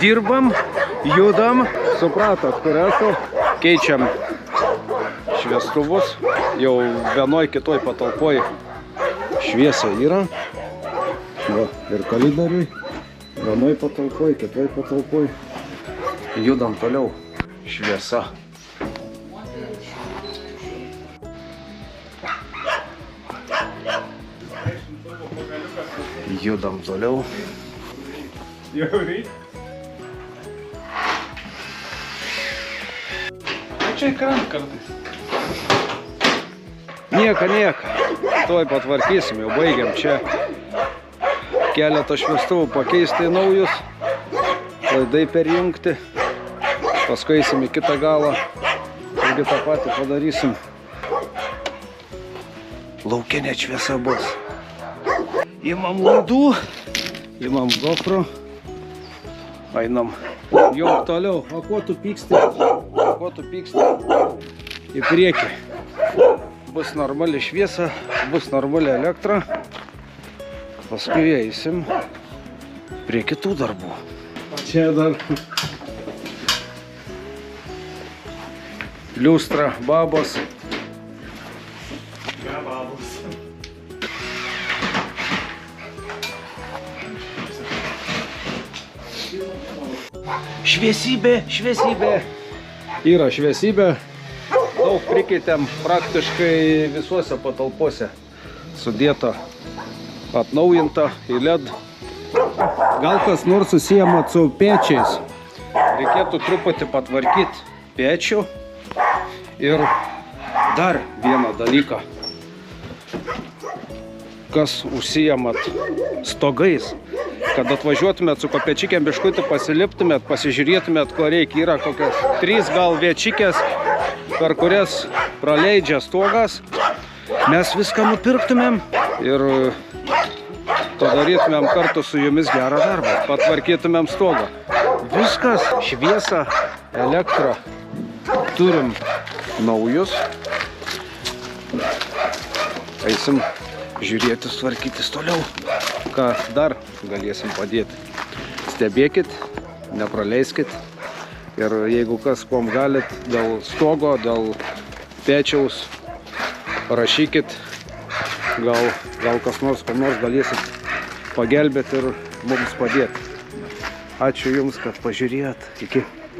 dirbam, judam. Supratot, kur esu. Keičiam šviestuvus. Jau vienoj kitoj patalpoj šviesa yra. Va, ir koridoriui. Vienoj patalpoj, kitoj patalpoj. Judam toliau. Šviesa. Judam toliau. Jau ryt. Čia krant kartais. Nieka. Tuoj patvarkysim, jau baigiam čia. Keletą šviestuvų pakeisti naujus. Laidai perjungti. Paskui eisim į kitą galą. Irgi tą patį padarysim. Laukinė šviesa bus. Imam laidų. Imam GoPro. Einam. Jau toliau. O kuo tu pyksti? Į priekį. Bus normali šviesa, bus normali elektra. Paskui eisim prie kitų darbų. Čia dar liustra, babos. Šviesybė. Yra šviesybė. Daug prikeitėm praktiškai visuose patalpose. Sudėta, atnaujinta į LED. Gal kas nors susijama su pečiais. Reikėtų truputį patvarkyti pečių. Ir dar vieną dalyką. Kas užsijamat stogais. Kad atvažiuotumėt su kopečikėm biškutį, pasiliptumėt, pasižiūrėtumėt, ko reikia. Yra kokios 3 gal viečikės, per kurias praleidžia stogas. Mes viską nupirktumėm ir padarytumėm kartu su jumis gerą darbą. Patvarkytumėm stogą. Viskas, šviesa, elektra. Turim naujus. Eisim žiūrėtis, tvarkytis toliau. Ką dar galėsim padėti. Stebėkit, nepraleiskit. Ir jeigu kas kuom galit, dėl stogo, dėl pečiaus, rašykit. Gal kas nors, kam nors galėsit pagelbėti ir mums padėti. Ačiū Jums, kad pažiūrėjot. Iki.